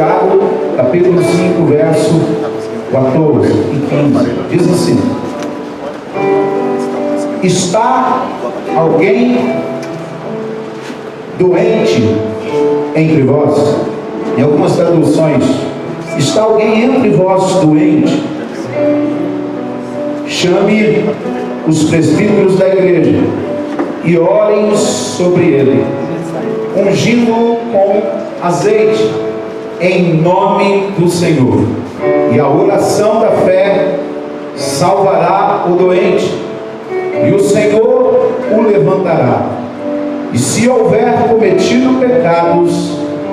Tiago, capítulo 5, verso 14 e 15. Diz assim: está alguém doente entre vós? Em algumas traduções, está alguém entre vós doente? Chame os presbíteros da igreja e orem sobre ele, ungindo com azeite em nome do Senhor. E a oração da fé salvará o doente, e o Senhor o levantará. E se houver cometido pecados,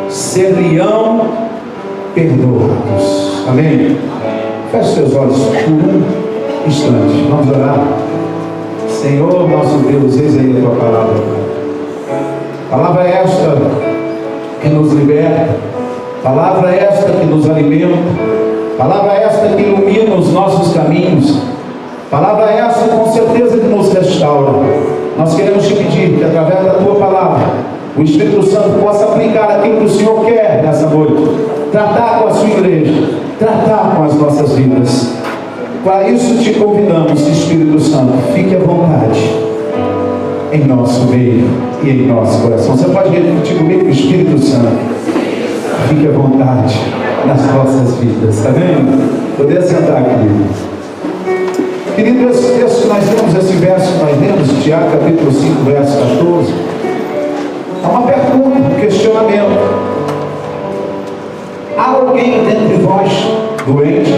ser-lhe-ão perdoados. Amém? Feche seus olhos por um instante. Vamos orar. Senhor, nosso Deus, eis aí a tua palavra. Palavra esta que nos liberta, palavra esta que nos alimenta, palavra esta que ilumina os nossos caminhos, palavra esta com certeza que nos restaura. Nós queremos te pedir que através da tua palavra o Espírito Santo possa aplicar aquilo que o Senhor quer nessa noite, tratar com a sua igreja, tratar com as nossas vidas. Para isso te convidamos, Espírito Santo, fique à vontade em nosso meio e em nosso coração. Você pode repetir comigo: Espírito Santo, fique à vontade nas nossas vidas. Está vendo? Poder sentar aqui. Querido, esse texto nós temos, esse verso que nós lemos, Tiago capítulo 5, verso 14. É uma pergunta, um questionamento. Há alguém dentre vós doente?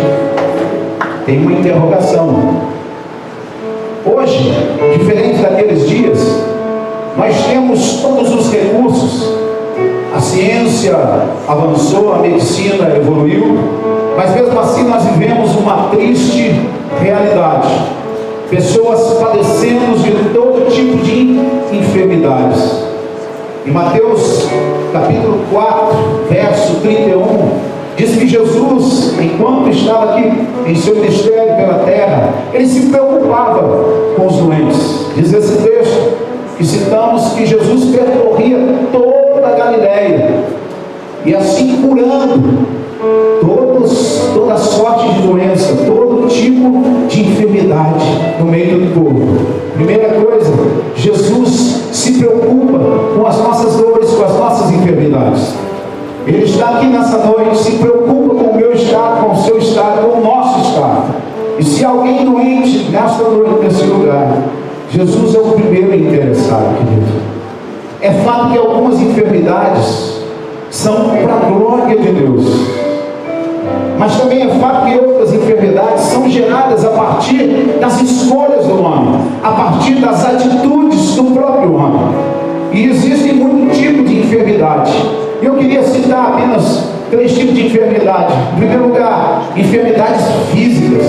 Tem uma interrogação. Hoje, diferente daqueles dias, nós temos todos os recursos. A ciência avançou, a medicina evoluiu, mas mesmo assim nós vivemos uma triste realidade. Pessoas padecendo de todo tipo de enfermidades. Em Mateus capítulo 4, verso 31, diz que Jesus, enquanto estava aqui em seu ministério pela terra, ele se preocupava com os doentes. Diz esse texto que citamos que Jesus percorria toda a Galileia, e assim curando toda sorte de doença, todo tipo de enfermidade no meio do povo. Primeira coisa, Jesus se preocupa com as nossas dores, com as nossas enfermidades. Ele está aqui nessa noite, se preocupa com o meu estado, com o seu estado, com o nosso estado. E se alguém doente nesta noite, nesse lugar, Jesus é o primeiro interessado, querido. É fato que algumas enfermidades são para a glória de Deus, mas também é fato que outras enfermidades são geradas a partir das escolhas do homem, a partir das atitudes do próprio homem. E existem muitos tipos de enfermidade. Eu queria citar apenas 3 tipos de enfermidade. Em primeiro lugar, enfermidades físicas.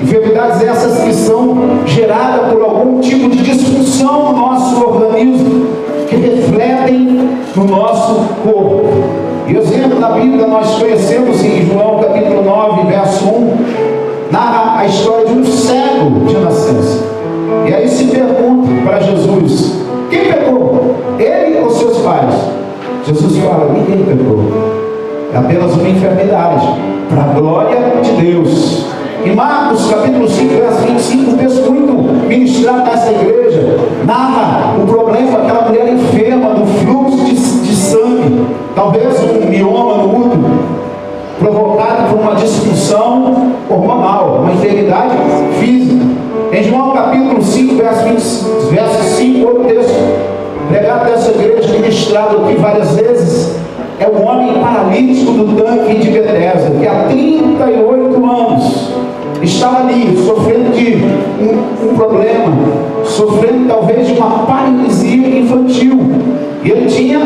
Enfermidades essas que são geradas por algum tipo de disfunção no nosso organismo, que refletem no nosso corpo. E o exemplo da Bíblia nós conhecemos em João capítulo 9, verso 1, narra a história de um cego de nascença. E aí se pergunta para Jesus: quem pecou? Ele ou seus pais? Jesus fala: ninguém pecou. É apenas uma enfermidade, para a glória de Deus. Em Marcos capítulo 5, verso 25, um texto muito ministrado nessa igreja, narra o problema daquela mulher enferma do fluxo de sangue, talvez um mioma no útero, provocado por uma disfunção hormonal, uma enfermidade física. Em João capítulo 5, verso 5, outro texto pregado dessa igreja, ministrado aqui várias vezes, é o homem paralítico do tanque de Betesda, que há 38 anos estava ali, sofrendo de um problema, sofrendo talvez de uma paralisia infantil, e ele tinha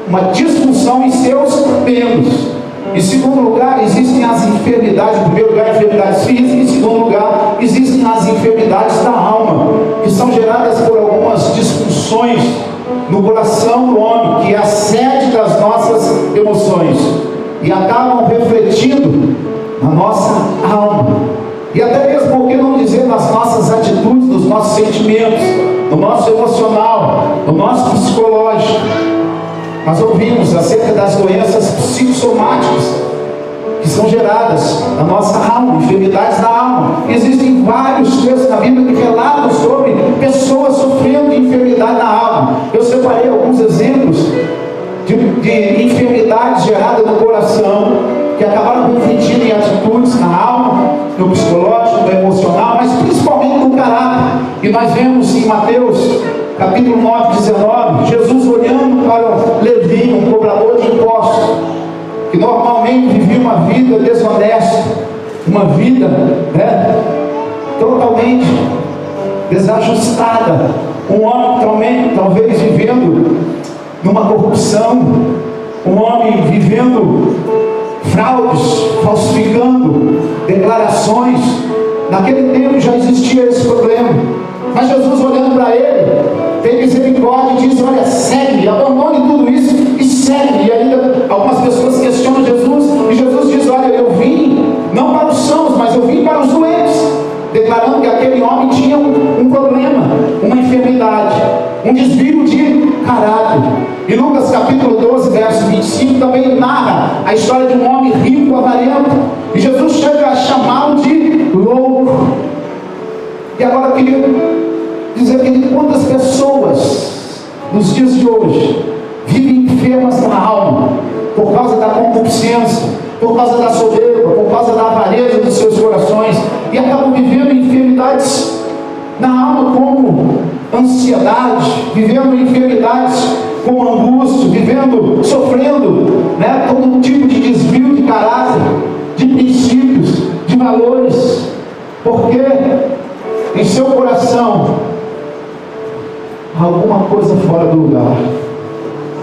uma disfunção em seus membros. Em segundo lugar, existem as enfermidades. Em primeiro lugar, enfermidades físicas. Em segundo lugar, existem as enfermidades da alma, que são geradas por algumas disfunções no coração do homem, que é a sede das nossas emoções, e acabam refletindo na nossa alma. E até mesmo, por que não dizer, nas nossas atitudes, nos nossos sentimentos, no nosso emocional, no nosso psicológico. nós ouvimos acerca das doenças psicossomáticas que são geradas na nossa alma, enfermidades da alma. Existem vários textos na Bíblia que relatam sobre pessoas sofrendo de enfermidade na alma. Eu separei alguns exemplos de enfermidades geradas no coração, que acabaram refletindo em atitudes na alma, no psicológico, no emocional, mas principalmente no caráter. E nós vemos em Mateus capítulo 9, 19, Jesus olhando para Levi, um cobrador de impostos, que normalmente vivia uma vida desonesta, uma vida totalmente desajustada, um homem talvez vivendo numa corrupção, um homem vivendo fraudes, falsificando declarações. Naquele tempo já existia esse problema, mas Jesus, olhando para ele, tem misericórdia e diz: olha, segue, abandone tudo isso e segue. E ainda algumas pessoas questionam Jesus, e Jesus diz: olha, eu vim não para os sãos, mas eu vim para os doentes, declarando que aquele homem tinha um problema, uma enfermidade, um desvio de caráter. E Lucas capítulo 12, verso 25 também narra a história de um homem rico, avarento, e Jesus chega a chamá-lo de louco. E agora eu queria dizer que quantas pessoas nos dias de hoje vivem enfermas na alma por causa da concupiscência, por causa da soberba, por causa da avareza dos seus corações, e acabam vivendo enfermidades na alma, como ansiedade, vivendo enfermidades como angústia, sofrendo todo tipo de desvio de caráter, de princípios, de valores, porque em seu coração há alguma coisa fora do lugar,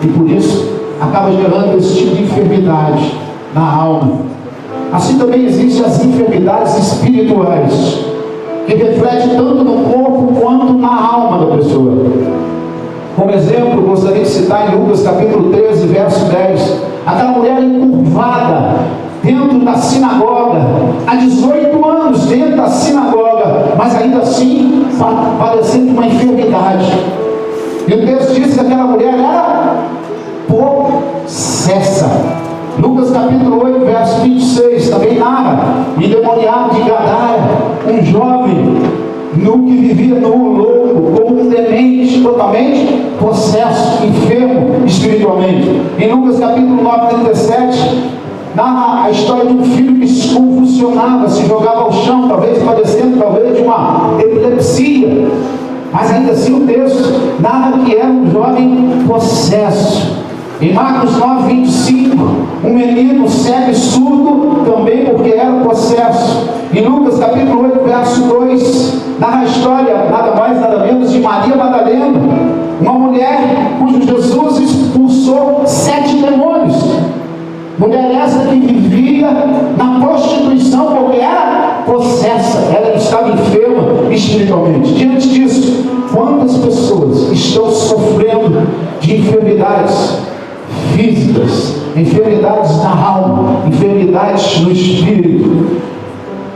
e por isso acaba gerando esse tipo de enfermidade na alma. Assim também existem as enfermidades espirituais, que refletem tanto no corpo quanto na alma da pessoa. Como exemplo, gostaria de citar em Lucas capítulo 13, verso 10, aquela mulher encurvada dentro da sinagoga, há 18 anos dentro da sinagoga, mas ainda assim padecendo de uma enfermidade. E o texto diz que aquela mulher era possessa. Lucas capítulo 8, verso 26, também narra o endemoniado de Gadara, um jovem que vivia no louco, como um demente, totalmente possesso, enfermo espiritualmente. Em Lucas capítulo 9, 37, narra a história de um filho que se convulsionava, se jogava ao chão, talvez padecendo de uma epilepsia, mas ainda assim o texto narra que era um jovem possesso. Em Marcos 9, 25, um menino cego e surdo, também porque era possesso. Em Lucas capítulo 8, verso 2, narra a história, nada mais nada menos, de Maria Madalena, uma mulher cujo Jesus expulsou 7 demônios. Mulher essa que vivia na prostituição porque era possessa, ela estava enferma espiritualmente. Diante disso, quantas pessoas estão sofrendo de enfermidades físicas, enfermidades na alma, enfermidades no espírito,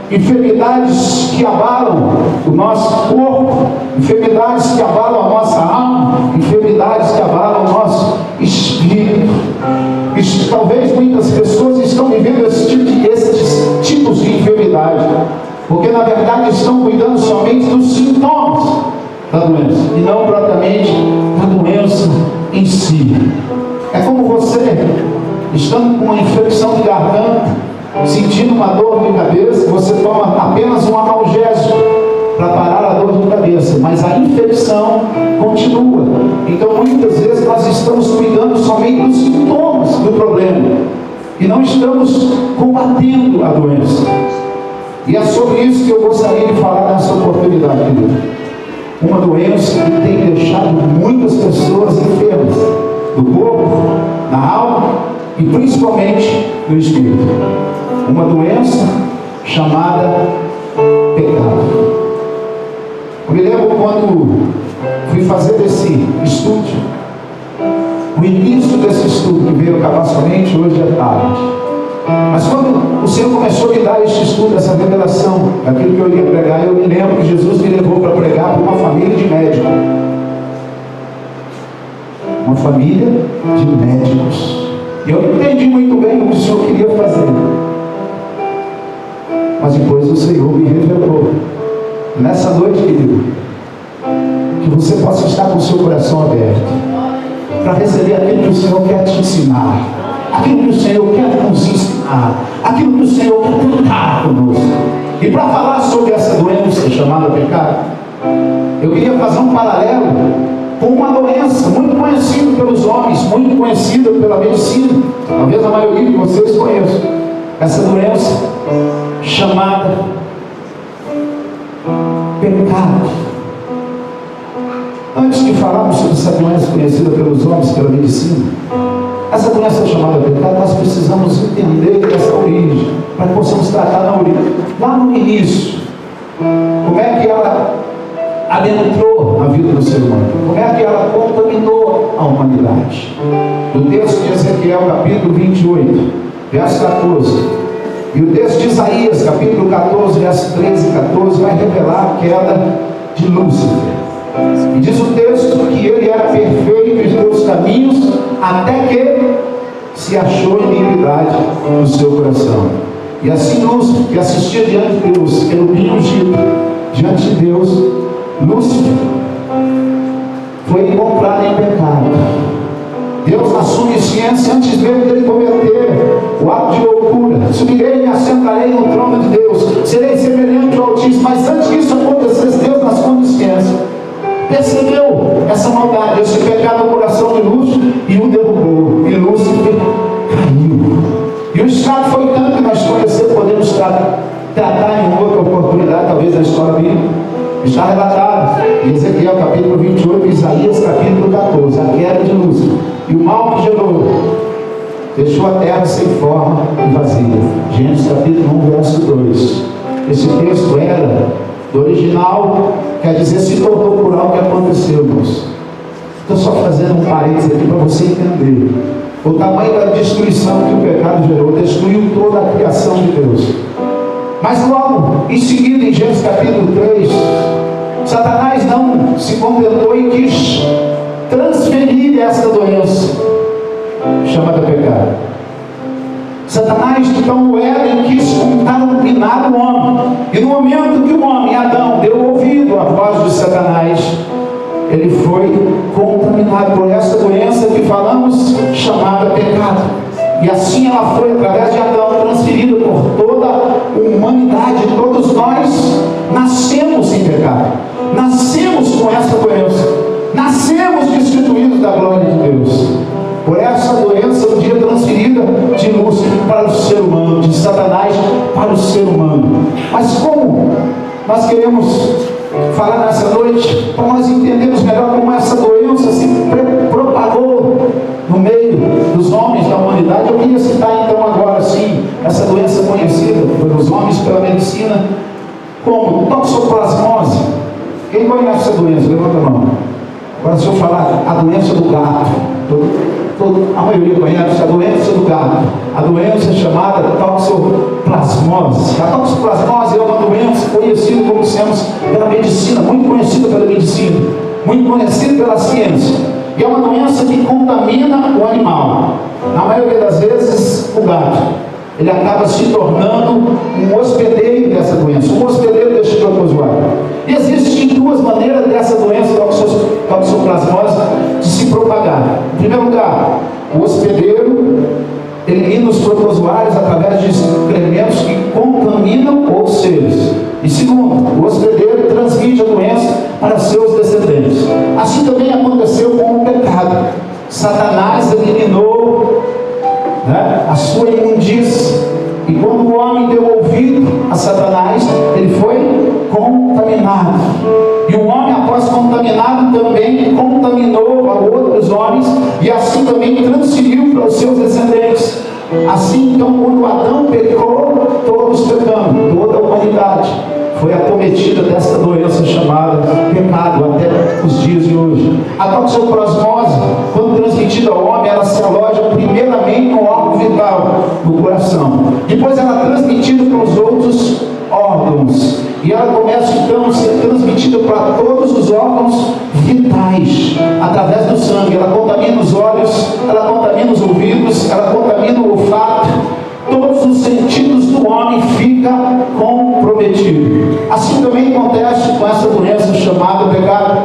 enfermidades que abalam o nosso corpo, enfermidades que abalam a nossa alma, enfermidades que abalam o nosso espírito. Talvez muitas pessoas estão vivendo esses tipos de enfermidade, porque na verdade estão cuidando somente dos sintomas da doença, e não propriamente da doença em si. É como você, estando com uma infecção de garganta, sentindo uma dor de cabeça, você toma apenas um analgésico para parar a dor de cabeça, mas a infecção continua. Então muitas vezes nós estamos cuidando somente dos sintomas do problema e não estamos combatendo a doença. E é sobre isso que eu gostaria de falar nessa oportunidade, querido. Uma doença que tem deixado muitas pessoas enfermas, do corpo, na alma e principalmente no espírito. Uma doença chamada pecado. Eu me lembro quando fui fazer esse estudo, o início desse estudo que veio acabar somente hoje à tarde. Mas quando o Senhor começou a me dar este estudo, essa revelação, daquilo que eu ia pregar, eu me lembro que Jesus me levou para pregar para uma família de médicos. Uma família de médicos. E eu não entendi muito bem o que o Senhor queria fazer. Mas depois o Senhor me revelou. Nessa noite, querido, que você possa estar com o seu coração aberto para receber aquilo que o Senhor quer te ensinar, aquilo que o Senhor quer nos ensinar, aquilo que o Senhor quer tratar conosco. E para falar sobre essa doença chamada pecado, eu queria fazer um paralelo com uma doença muito conhecida pelos homens, muito conhecida pela medicina. Talvez a maioria de vocês conheçam essa doença chamada pecado. Antes de falarmos sobre essa doença conhecida pelos homens, pela medicina, essa doença chamada pecado, nós precisamos entender essa origem, para que possamos tratar na origem, lá no início, como é que ela adentrou na vida do ser humano, como é que ela contaminou a humanidade. O texto de Ezequiel, capítulo 28, verso 14, e o texto de Isaías, capítulo 14, verso 13 e 14, vai revelar a queda de Lúcifer. E diz o texto que ele era perfeito em seus caminhos, até que se achou iniquidade no seu coração. E assim Lúcifer, que assistia diante de Deus, querubim ungido diante de Deus, Lúcifer foi encontrado em pecado. Deus, na sua onisciência, antes mesmo dele cometer o ato de loucura, subirei e me assentarei no trono de Deus, serei semelhante ao Altíssimo. Mas antes que isso acontecesse, Deus, na sua onisciência, percebeu essa maldade, esse pecado no coração de Lúcifer e o derrubou. E Lúcifer caiu. E o estado foi tanto que nós podemos tratar em outra oportunidade, talvez na história bíblica. Está relatado em Ezequiel capítulo 28, Isaías capítulo 14, a queda de Lúcifer. E o mal que gerou deixou a terra sem forma e vazia. Gênesis capítulo 1, verso 2. Esse texto era do original, quer dizer, se tornou por algo que aconteceu, irmãos. Estou só fazendo um parênteses aqui para você entender o tamanho da destruição que o pecado gerou. Destruiu toda a criação de Deus. Mas logo em seguida, em Gênesis capítulo 3, Satanás não se contentou e quis transferir essa doença chamada pecado. Satanás, então, o Éden quis contaminar o homem. E no momento que o homem, Adão, deu ouvido à voz de Satanás, ele foi contaminado por essa doença que falamos, chamada pecado. E assim ela foi, através de Adão, transferida por toda a humanidade. Todos nós nascemos em pecado, nascemos com essa doença, nascemos destituídos da glória de Deus. Por essa doença, um dia transferida de Lúcifer para o ser humano, de Satanás para o ser humano. Mas como nós queremos falar nessa noite, para nós entendermos melhor como essa doença se propagou no meio dos homens da humanidade, eu queria citar então agora sim, essa doença conhecida pelos homens, pela medicina, como toxoplasmose. Quem conhece essa doença? Levanta a mão. Agora se eu falar a doença do gato, a maioria conhece a doença do gato, a doença chamada toxoplasmose. A toxoplasmose é uma doença conhecida, como dissemos, pela medicina, muito conhecida pela medicina, muito conhecida pela ciência. E é uma doença que contamina o animal. Na maioria das vezes, o gato. Ele acaba se tornando um hospedeiro dessa doença, um hospedeiro deste protozoário. E existem duas maneiras dessa doença toxoplasmose de se propagar. Em primeiro lugar, o hospedeiro elimina os protozoários através de excrementos que contaminam outros seres. E segundo, o hospedeiro transmite a doença para seus descendentes. Assim também aconteceu com o pecado. Satanás eliminou a sua imundícia. E quando o homem deu ouvido a Satanás, ele foi contaminado. E o homem, após contaminado, também contaminou a outros homens, e assim também transferiu para os seus descendentes. Assim, então, quando Adão pecou, todos pecamos, toda a humanidade foi acometida dessa doença chamada pecado, até os dias de hoje. A toxoplasmose, quando transmitida ao homem, ela se aloja primeiramente no órgão vital, no coração. Depois ela é transmitida para os outros órgãos. E ela começa então a ser transmitida para todos os órgãos vitais. faz através do sangue. Ela contamina os olhos, ela contamina os ouvidos, ela contamina o olfato. Todos os sentidos do homem ficam comprometidos. Assim também acontece com essa doença chamada pecado.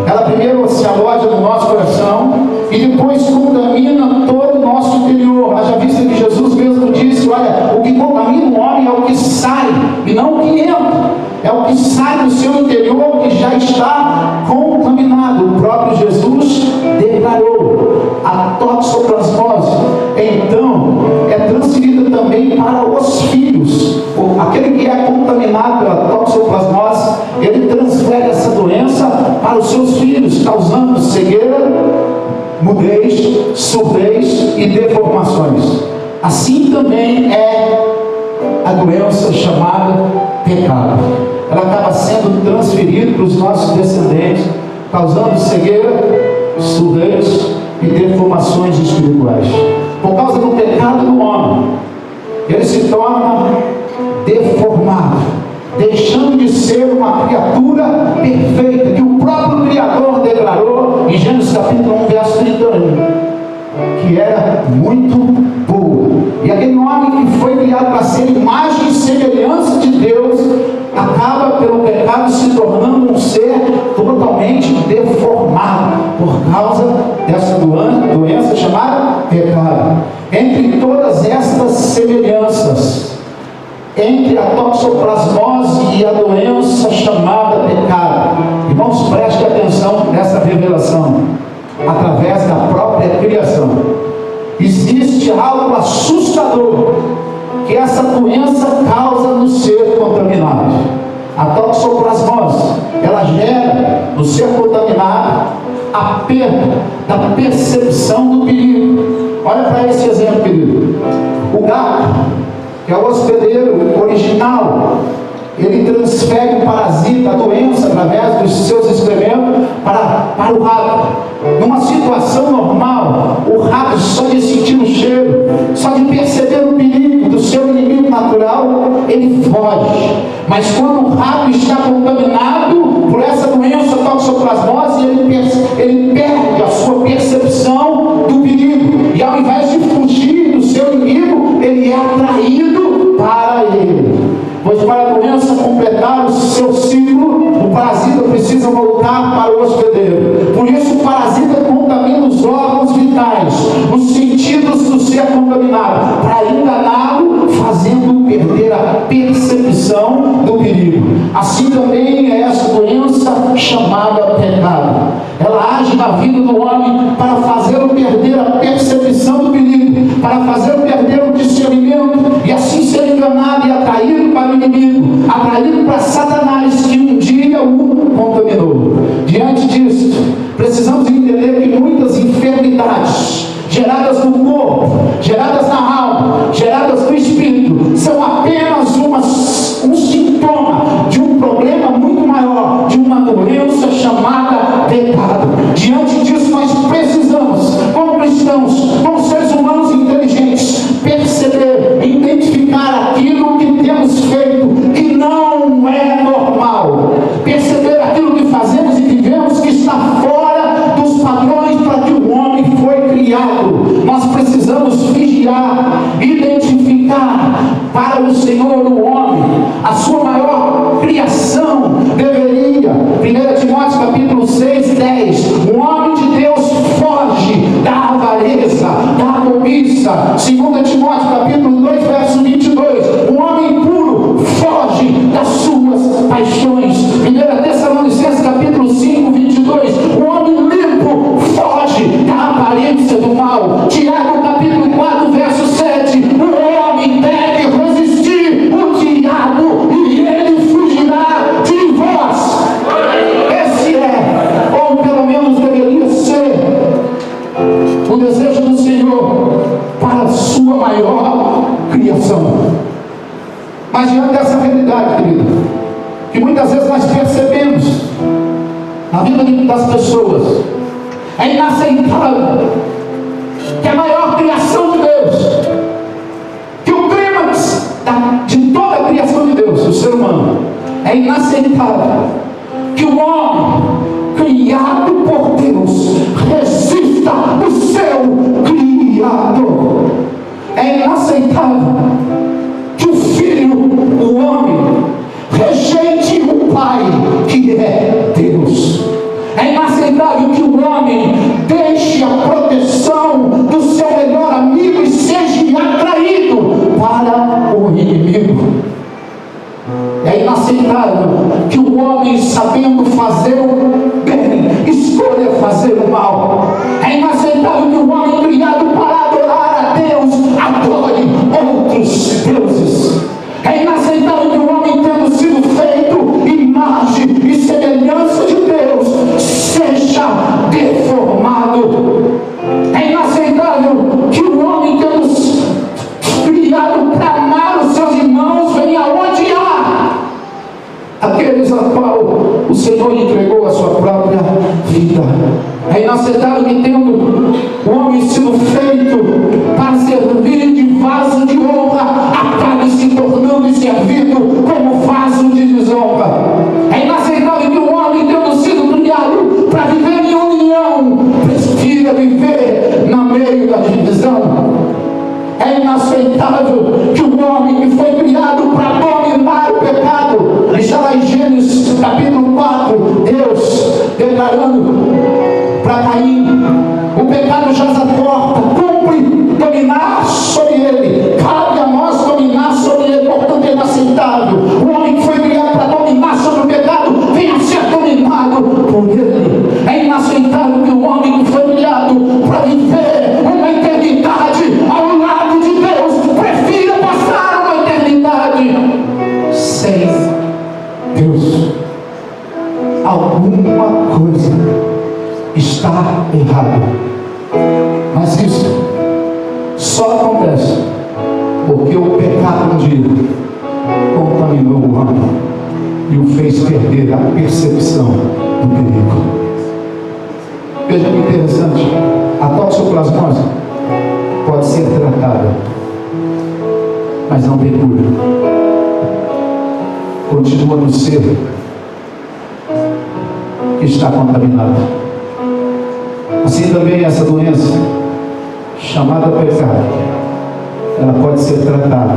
Ela primeiro se aloja no nosso coração e depois contamina todo o nosso interior. Haja vista que Jesus mesmo disse: olha, o que contamina o homem é o que sai e não o que entra. É o que sai do seu interior que já está contaminado. O próprio Jesus declarou: a toxoplasmose então é transferida também para os filhos. Aquele que é contaminado pela toxoplasmose, ele transfere essa doença para os seus filhos, causando cegueira, mudez, surdez e deformações. Assim também é a doença chamada pecado. Ela acaba sendo transferida para os nossos descendentes, causando cegueira, surdez e deformações espirituais. Por causa do pecado do homem, ele se torna deformado, deixando de ser uma criatura perfeita, que o próprio Criador declarou em Gênesis capítulo 1, verso 31, que era muito boa. E aquele homem que foi criado para ser imagem e semelhança de Deus, acaba pelo pecado se tornando um ser totalmente deformado, por causa dessa doença chamada pecado. Entre todas estas semelhanças, entre a toxoplasmose e a doença chamada pecado, irmãos, preste atenção nessa revelação. Através da própria criação, existe algo assustador que essa doença causa no ser contaminado. A toxoplasmose, ela gera no ser contaminado a perda da percepção do perigo. Olha para esse exemplo, querido. O gato, que é o hospedeiro original, ele transfere o parasita, a doença, através dos seus excrementos para o rato. Numa situação normal, o rato, só de sentir o cheiro, só de perceber o perigo do seu inimigo natural, ele foge. Mas quando o rato está contaminado por essa doença toxoplasmose, ele perde a sua percepção do perigo. E ao invés de fugir do seu inimigo, ele é atraído para ele. Pois para a doença completar o seu ciclo, o parasita precisa voltar para o hospedeiro. Por isso o parasita contamina os órgãos vitais, os sentidos do ser contaminado, para enganá-lo, fazendo perder a percepção do perigo. Assim também é essa doença chamada pecado. Ela age na vida do homem para fazê-lo perder a percepção do perigo, para fazê-lo perder o discernimento e assim ser enganado e atraído para o inimigo, atraído para Satanás, que um dia o contaminou. Diante disso, precisamos entender que muitas enfermidades geradas no corpo, geradas na alma, geradas no espírito, são apenas um sintoma de um problema muito maior, de uma doença chamada pecado. Diante disso, nós precisamos, como cristãos, como seres humanos inteligentes, perceber, identificar aquilo que temos feito que não é normal, perceber aquilo que fazemos e vivemos que está fora dos padrões para que o homem foi criado. Nós precisamos vigiar, identificar para o Senhor o homem, a sua maior criação deveria, 1 Timóteo capítulo 6, 10, o homem de Deus foge da avareza, da cobiça. 2 Timóteo capítulo 2, verso 22, o homem puro foge das suas paixões. 1 Tessalonicenses capítulo 5, 22, o homem limpo foge da aparência do mal. Tiago capítulo 4, verso 7, o homem deve resistir o diabo e ele fugirá de vós. Esse é, ou pelo menos deveria ser, o desejo do Senhor para a sua maior criação. Mas diante dessa realidade, querido, que muitas vezes nós percebemos na vida das pessoas, é inaceitável que a maior criação de Deus, que o clímax de toda a criação de Deus, o ser humano, é inaceitável que o homem criado por sabendo fazer o bem, escolha fazer o mal. É inaceitável que o homem criado para adorar a Deus adore outros deuses. É inaceitável que o homem, tendo sido feito imagem e semelhança de Deus, seja deformado. É inaceitável que o homem, tendo criado para amar os seus irmãos, venha odiar aqueles a qual o Senhor entregou a sua própria vida. É inaceitável que, tendo o homem sido feito para servir de vaso de honra, acabe se tornando e servindo como vaso de desonra. É inaceitável que o homem, tendo sido criado para viver em união, prefira viver no meio da divisão. É inaceitável que o homem que foi criado para dominar o pecado, está lá em Gênesis capítulo 4, Deus declarando para Caim: o pecado jaz à porta, cumpre dominar sobre ele, cabe a nós dominar sobre ele. Portanto é inaceitável o homem que foi criado para dominar sobre o pecado venha a ser dominado por ele. É inaceitável que o homem que foi criado para viver uma eternidade ao lado de Deus prefira passar uma eternidade sem Deus. Alguma coisa está errada. Mas isso só acontece porque o pecado um dia contaminou o homem e o fez perder a percepção do perigo. Veja que interessante, a toxoplasmose pode ser tratada, mas não tem cura. Continua no ser que está contaminado. Assim também essa doença, chamada pecado, ela pode ser tratada,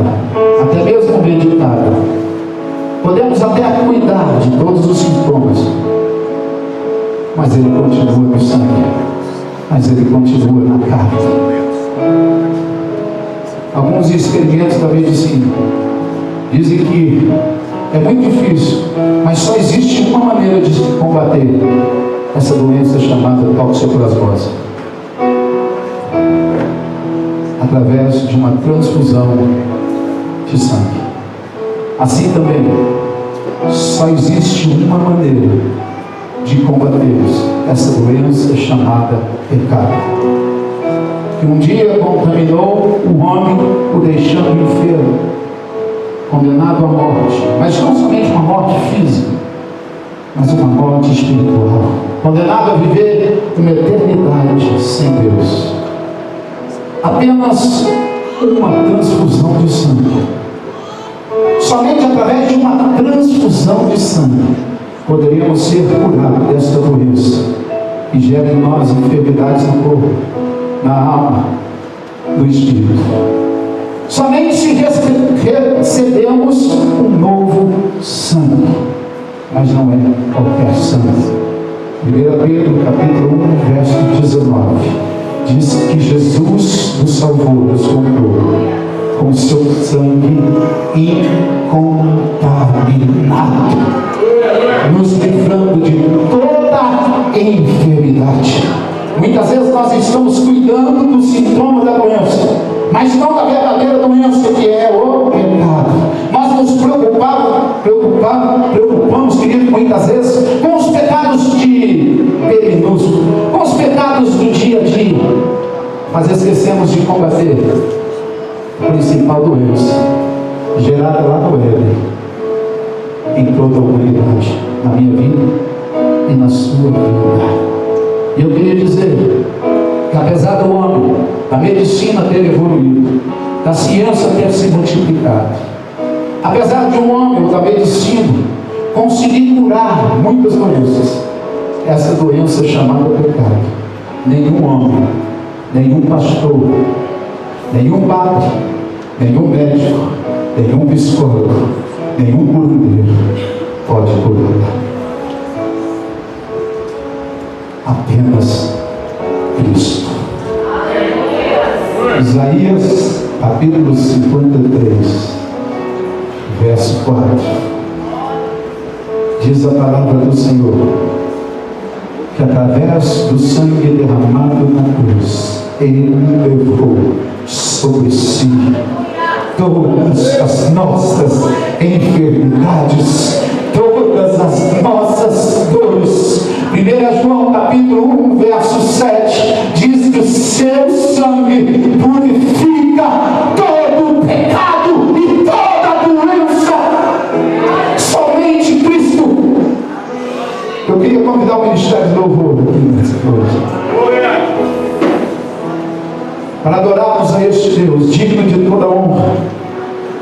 até mesmo meditada. Podemos até cuidar de todos os sintomas, mas ele continua no sangue, mas ele continua na carne. Alguns experimentos da medicina dizem que é muito difícil, mas só existe uma maneira de combater essa doença chamada toxoplasmose: através de uma transfusão de sangue. Assim também, só existe uma maneira de combatermos essa doença chamada pecado, que um dia contaminou o homem, o deixando enfermo, condenado à morte, mas não somente uma morte física, mas uma morte espiritual, condenado a viver uma eternidade sem Deus. Apenas uma transfusão de sangue, somente através de uma transfusão de sangue, poderíamos ser curados desta doença que gera em nós enfermidades no corpo, na alma, no espírito. Somente se recebemos um novo sangue, mas não é qualquer sangue. 1 Pedro capítulo 1, verso 19, diz que Jesus nos salvou, nos comprou com seu sangue incontaminado, nos livrando de toda enfermidade. Muitas vezes nós estamos cuidando do sintoma da doença, mas não da verdadeira doença, que é o pecado. Nós nos preocupamos, querido, muitas vezes com os pecados de P minúsculo, com os pecados do dia a dia, mas esquecemos de combater a principal doença gerada lá no Éden, em toda a humanidade, na minha vida e na sua vida. E eu queria dizer que, apesar do homem, da medicina ter evoluído, da ciência ter se multiplicado, apesar de um homem, da medicina, conseguir curar muitas doenças, essa doença chamada pecado, nenhum homem, nenhum pastor, nenhum padre, nenhum médico, nenhum psicólogo, nenhum curandeiro pode curar. Apenas Cristo. Isaías capítulo 53, verso 4, Diz a palavra do Senhor que através do sangue derramado na cruz, Ele levou sobre si todas as nossas enfermidades, todas as nossas dores. 1 João capítulo 1, verso 7, diz que o seu sangue purifica todo o pecado e toda doença. Somente Cristo. Eu queria convidar o Ministério de Louvor aqui nessa noite, para adorarmos a este Deus, digno de toda honra,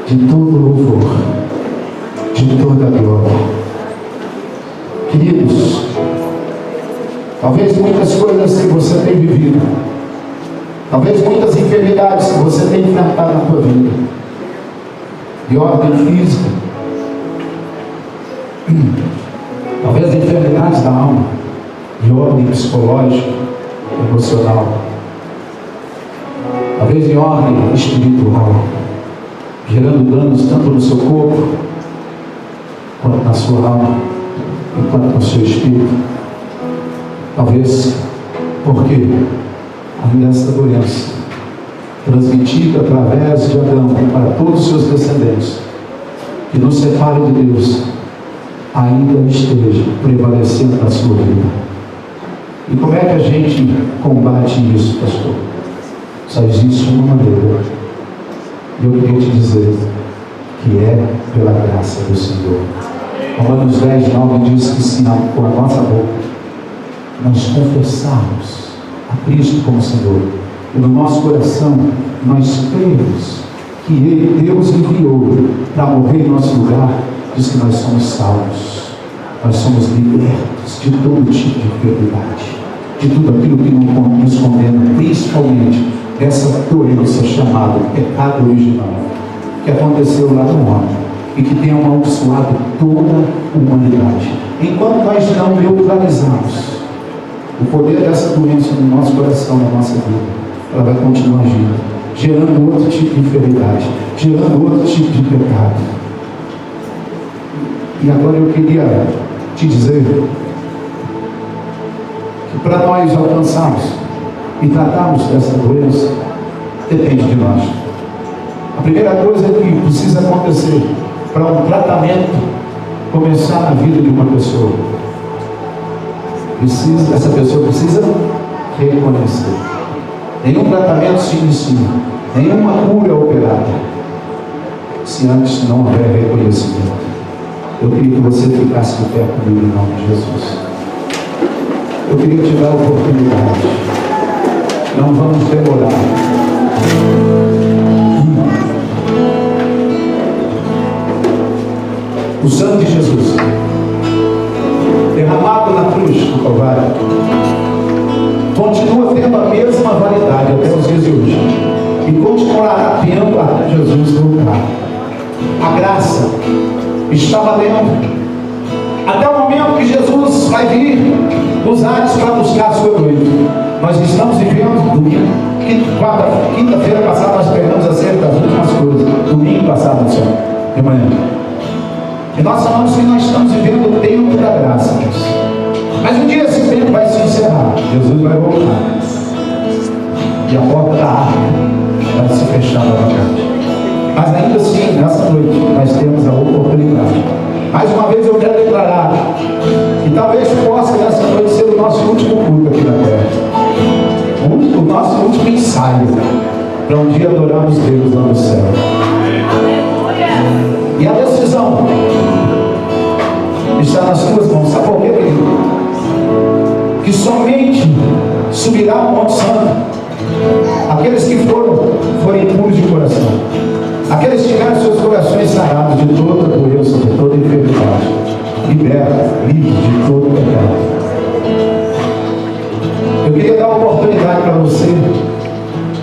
de todo louvor, de toda glória. Queridos, talvez muitas coisas que você tem vivido, talvez muitas enfermidades que você tem enfrentado na tua vida, de ordem física, talvez enfermidades da alma, de ordem psicológica, emocional, talvez em ordem espiritual, gerando danos tanto no seu corpo, quanto na sua alma, e quanto no seu espírito. Talvez porque ainda essa doença, transmitida através de Adão para todos os seus descendentes, que nos separa de Deus, ainda esteja prevalecendo na sua vida. E como é que a gente combate isso, pastor? Só existe uma maneira. E eu queria te dizer que é pela graça do Senhor. Romanos 10, 9 diz que se com a nossa boca nós confessarmos a Cristo como Senhor, e no nosso coração nós cremos que Ele, Deus, enviou para morrer em nosso lugar, diz que nós somos salvos, nós somos libertos de todo tipo de enfermidade, de tudo aquilo que nos condena, principalmente dessa doença chamada pecado original, que aconteceu lá no homem e que tem amaldiçoado toda a humanidade. Enquanto nós não neutralizarmos o poder dessa doença no nosso coração, na nossa vida, ela vai continuar agindo, gerando outro tipo de enfermidade, gerando outro tipo de pecado. E agora eu queria te dizer que para nós alcançarmos e tratarmos dessa doença, depende de nós. A primeira coisa que precisa acontecer para um tratamento começar na vida de uma pessoa, essa pessoa precisa reconhecer. Nenhum tratamento se inicia, nenhuma cura é operada, se antes não houver reconhecimento. Eu queria que você ficasse de pé comigo em nome de Jesus. Eu queria te dar a oportunidade. Não vamos demorar. O sangue de Jesus, derramado na cruz do Calvário, continua tendo a mesma validade até os dias de hoje, e continuará tendo até Jesus voltar. A graça está valendo até o momento que Jesus vai vir nos ares para buscar a sua noiva. Nós estamos vivendo domingo, quinta-feira passada nós pegamos a série das últimas coisas, domingo passado só, de manhã. E nós falamos que nós estamos vivendo o tempo da graça. Mas um dia esse tempo vai se encerrar. Jesus vai voltar. E a porta da arca vai se fechar novamente. Mas ainda assim, nessa noite, nós temos a oportunidade. Mais uma vez eu quero declarar que talvez possa nessa noite ser o nosso último culto aqui na terra. O nosso último ensaio para um dia adorarmos Deus lá no céu. E a decisão está nas tuas mãos. Sabe por quê, querido? Que somente subirá ao Monte Santo aqueles que forem puros de coração, aqueles que tiveram seus corações sarados de toda doença, de toda enfermidade, libertos, livres de todo pecado. Eu queria dar uma oportunidade para você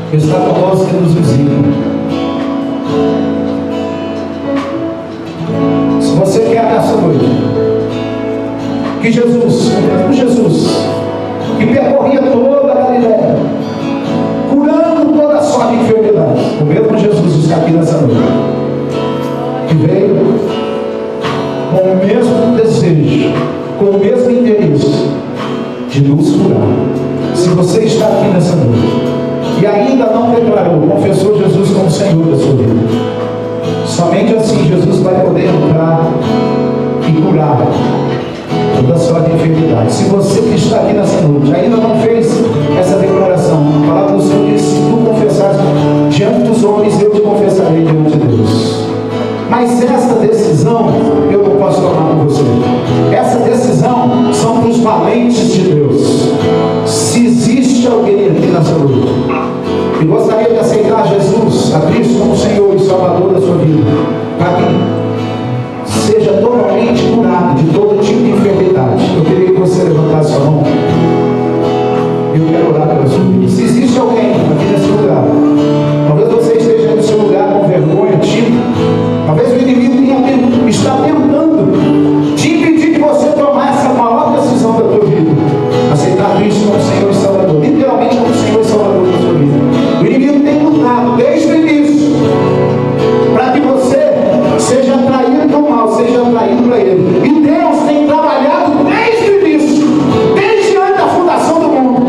que está conosco e nos visita. Se você quer nessa noite que Jesus, o mesmo Jesus que percorria toda a Galileia, curando toda a sorte de enfermidade, o mesmo Jesus está aqui nessa noite, que veio com o mesmo desejo de nos curar. Se você está aqui nessa noite e ainda não declarou, confessou Jesus como Senhor da sua vida, somente assim Jesus vai poder entrar e curar toda a sua enfermidade. Se você que está aqui nessa noite ainda não fez essa declaração, a palavra do Senhor diz: se tu confessares diante dos homens, eu te confessarei diante de Deus. Mas essa decisão eu não posso tomar com você. Essa decisão são para os valentes de Deus. Se existe alguém aqui nessa noite e gostaria de aceitar Jesus, a Cristo como Senhor e Salvador da sua vida, para que seja totalmente curado de todo tipo de enfermidade, eu queria que você levantasse sua mão. Eu quero orar pela sua vida. Se existe alguém aqui nesse lugar, talvez você esteja no seu lugar com vergonha, tímido, talvez o inimigo está tentando te impedir de você tomar essa maior decisão da tua vida, aceitar Cristo como Senhor e Salvador, literalmente como Senhor e Salvador da sua vida. O inimigo tem lutado desde o início para que você seja atraído do mal, seja atraído para ele. E Deus tem trabalhado desde o início, desde antes da fundação do mundo,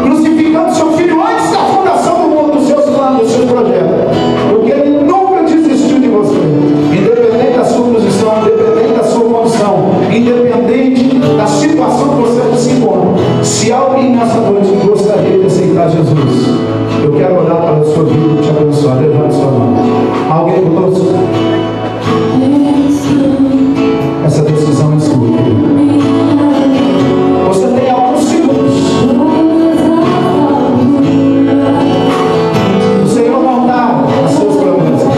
crucificando seu filho antes da fundação do mundo, dos seus planos, dos seus projetos, porque ele nunca desistiu de você, independente da sua posição, independente da sua condição, independente da situação que você se encontra. Se alguém nessa noite gostaria de aceitar Jesus, eu quero orar pela sua vida e te abençoar. Levante sua mão. Alguém conosco? Essa decisão é sua. Você tem alguns segundos. O Senhor não dá as suas promessas.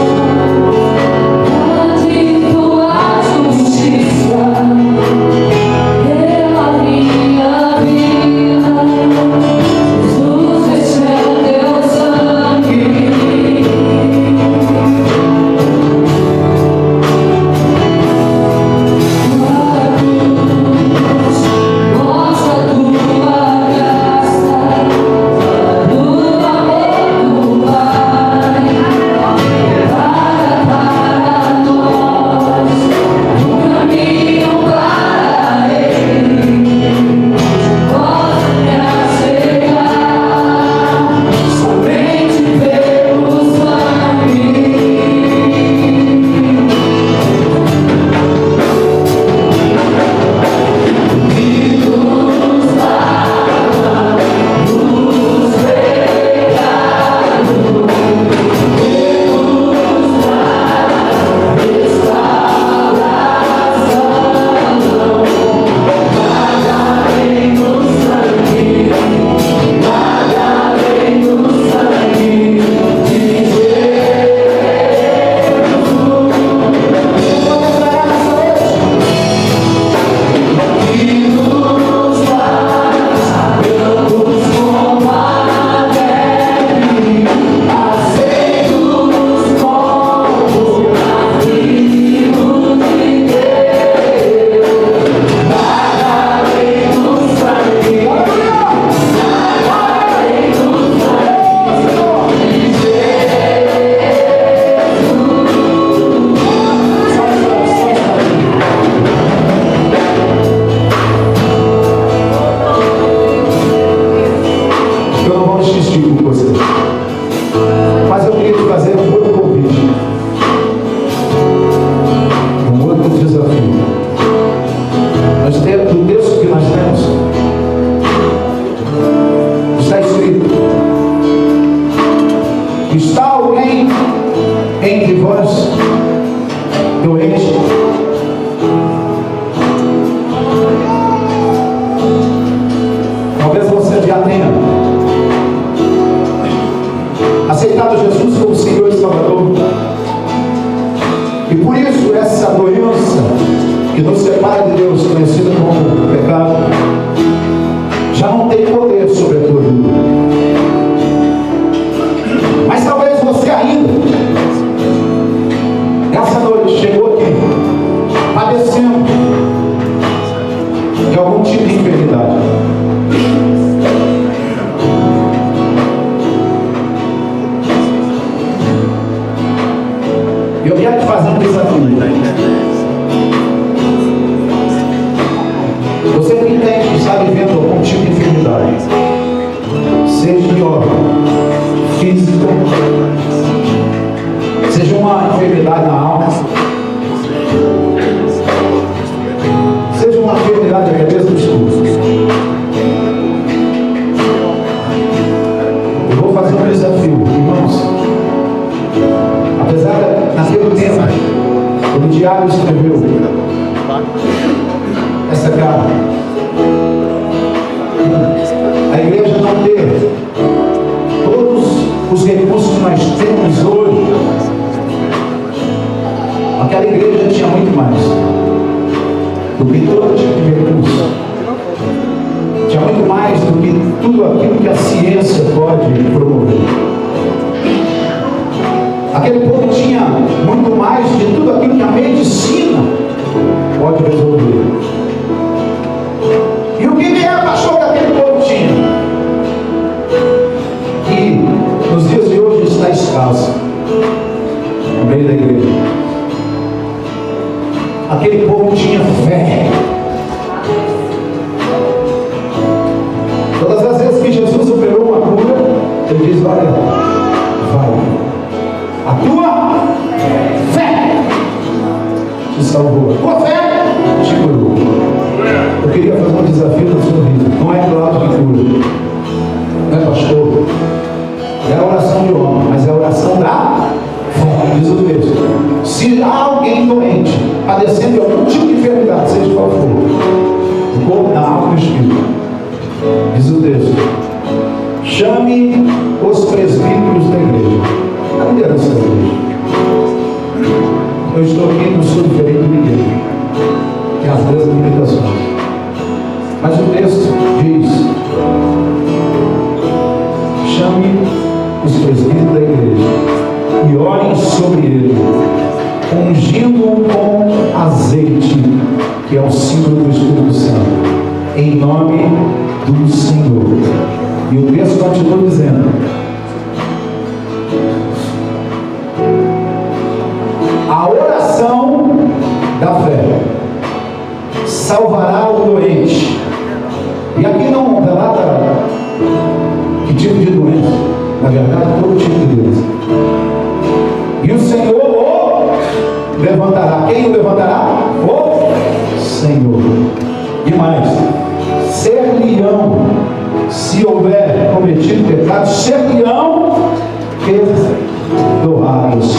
Eu quero te fazer um desafio. Você que entende que está vivendo do que todo tipo de recurso. Tinha muito mais do que tudo aquilo que a ciência pode promover. Aquele povo tinha muito mais de tudo aquilo que a medicina pode resolver. E o que era, pastor, que aquele povo tinha? Que nos dias de hoje está escasso no meio da igreja. Aquele povo tinha fé. Todas as vezes que Jesus operou uma cura, ele diz: olha, vai, a tua fé te salvou, a tua fé te curou. Eu queria fazer um desafio na sua vida. Não é Cláudio que cura, não é pastor, é a oração de homem, mas é a oração da fé. Diz o texto: se há alguém doente, padecendo de algum tipo de enfermidade, seja qual for, o corpo, da alma e do espírito, diz o texto: chame os presbíteros da igreja, a liderança da igreja. Eu estou aqui, não sou diferente de ninguém, tem as mesmas limitações, mas o texto diz: chame os presbíteros da igreja e orem sobre ele, ungindo com azeite, que é o símbolo do Espírito Santo, em nome do Senhor. E o texto continua dizendo: a oração da fé salvará o doente. E aqui não relata que tipo de doença, na verdade, todo tipo de doença. E o Senhor o levantará. Quem o levantará? O Senhor. E mais: ser-lhe-ão, se houver cometido pecado, ser-lhe-ão perdoados.